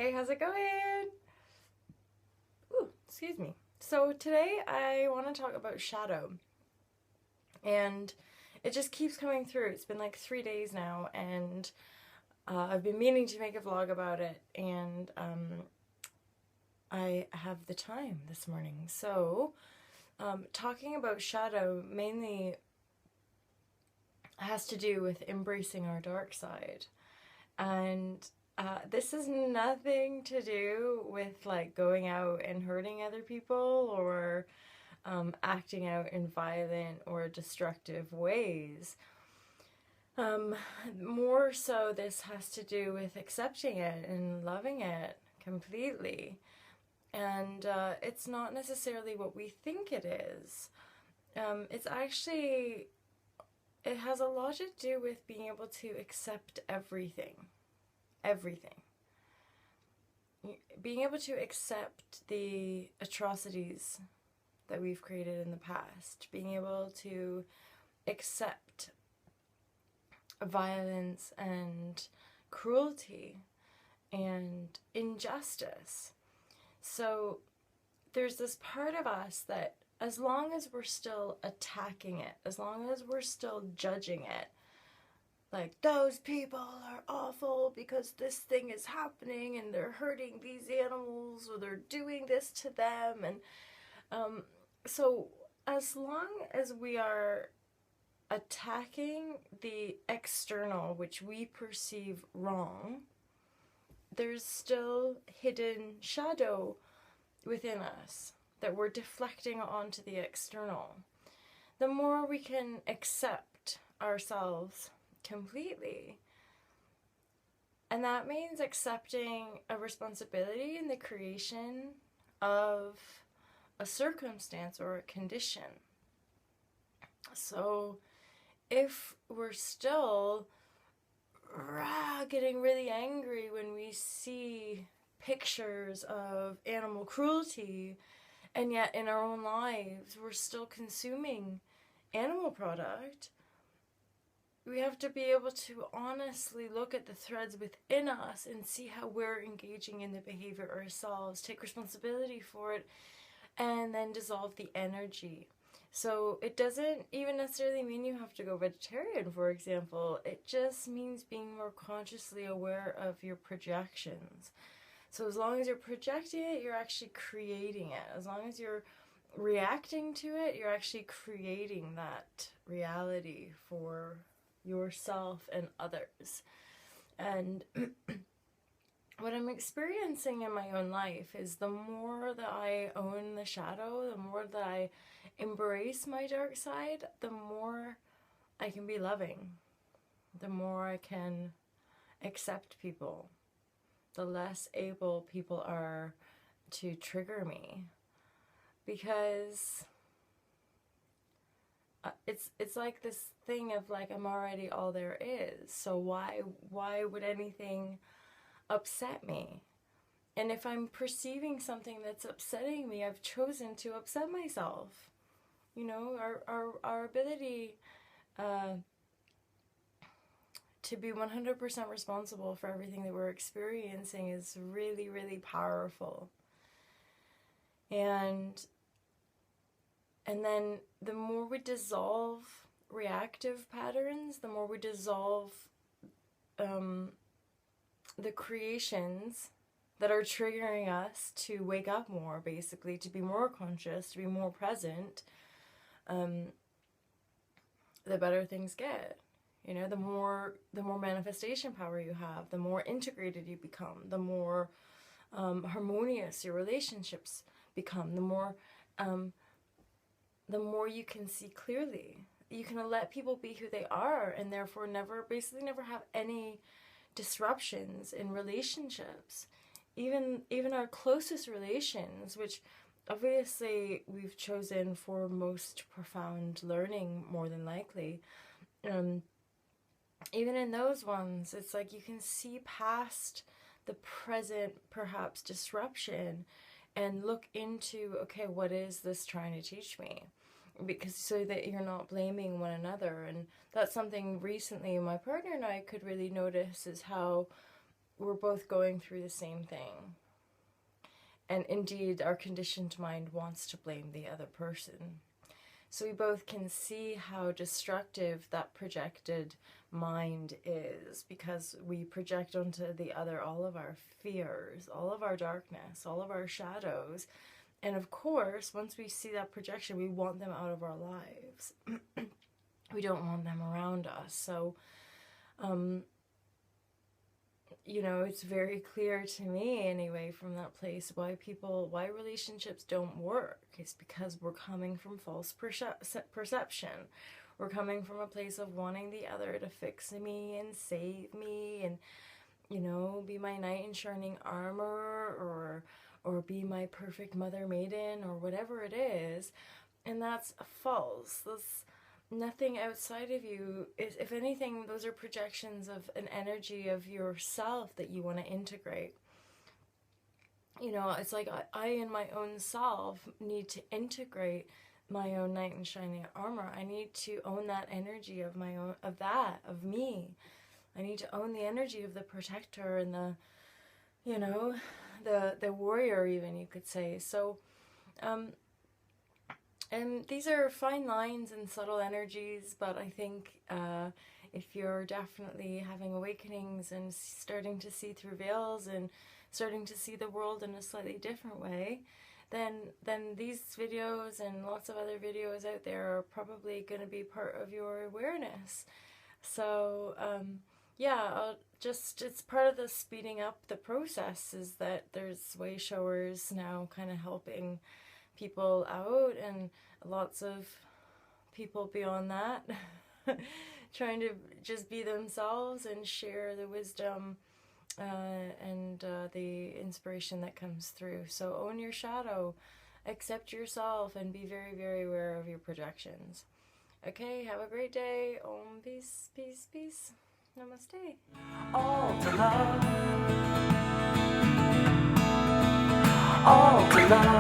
Hey, how's it going? Ooh, excuse me. So today I want to talk about shadow, and it just keeps coming through. It's been like 3 days now, and I've been meaning to make a vlog about it, and I have the time this morning. So, talking about shadow mainly has to do with embracing our dark side, and this has nothing to do with like going out and hurting other people or acting out in violent or destructive ways. More so, this has to do with accepting it and loving it completely. And it's not necessarily what we think it is. It's actually, it has a lot to do with being able to accept everything. Everything. Being able to accept the atrocities that we've created in the past. Being able to accept violence and cruelty and injustice. So there's this part of us that as long as we're still attacking it, as long as we're still judging it, like, those people are awful because this thing is happening and they're hurting these animals or they're doing this to them. And so as long as we are attacking the external, which we perceive wrong, there's still hidden shadow within us that we're deflecting onto the external. The more we can accept ourselves completely, and that means accepting a responsibility in the creation of a circumstance or a condition. So if we're still getting really angry when we see pictures of animal cruelty, and yet in our own lives we're still consuming animal product, we have to be able to honestly look at the threads within us and see how we're engaging in the behavior ourselves, take responsibility for it, and then dissolve the energy. So it doesn't even necessarily mean you have to go vegetarian, for example. It just means being more consciously aware of your projections. So as long as you're projecting it, you're actually creating it. As long as you're reacting to it, you're actually creating that reality for yourself and others. And what I'm experiencing in my own life is the more that I own the shadow, the more that I embrace my dark side, the more I can be loving, the more I can accept people, the less able people are to trigger me, because it's like this thing of like, I'm already all there is, so why would anything upset me? And if I'm perceiving something that's upsetting me, I've chosen to upset myself. You know, our ability to be 100% responsible for everything that we're experiencing is really, really powerful. And then the more we dissolve reactive patterns, the more we dissolve the creations that are triggering us to wake up more, basically, to be more conscious, to be more present, the better things get. You know, the more manifestation power you have, the more integrated you become, the more harmonious your relationships become, the more you can see clearly. You can let people be who they are, and therefore never have any disruptions in relationships. Even our closest relations, which obviously we've chosen for most profound learning, more than likely, even in those ones, it's like you can see past the present, perhaps, disruption and look into, okay, what is this trying to teach me? Because so that you're not blaming one another. And that's something recently my partner and I could really notice, is how we're both going through the same thing. And indeed, our conditioned mind wants to blame the other person. So we both can see how destructive that projected mind is, because we project onto the other all of our fears, all of our darkness, all of our shadows. And of course, once we see that projection, we want them out of our lives. We don't want them around us. So, it's very clear to me anyway from that place why relationships don't work. It's because we're coming from false perception. We're coming from a place of wanting the other to fix me and save me and, be my knight in shining armor or be my perfect mother maiden or whatever it is. And that's false. That's nothing outside of you. If anything, those are projections of an energy of yourself that you want to integrate. It's like I in my own self need to integrate my own knight in shining armor. I need to own that energy of my own, of me. I need to own the energy of the protector and the warrior, even, you could say. So, and these are fine lines and subtle energies, but I think if you're definitely having awakenings and starting to see through veils and starting to see the world in a slightly different way, then these videos and lots of other videos out there are probably going to be part of your awareness. So, it's part of the speeding up the process is that there's way showers now kind of helping people out, and lots of people beyond that trying to just be themselves and share the wisdom and the inspiration that comes through. So own your shadow, accept yourself, and be very, very aware of your projections. Okay, have a great day. Om, peace, peace, peace. Namaste. All to love. All to love.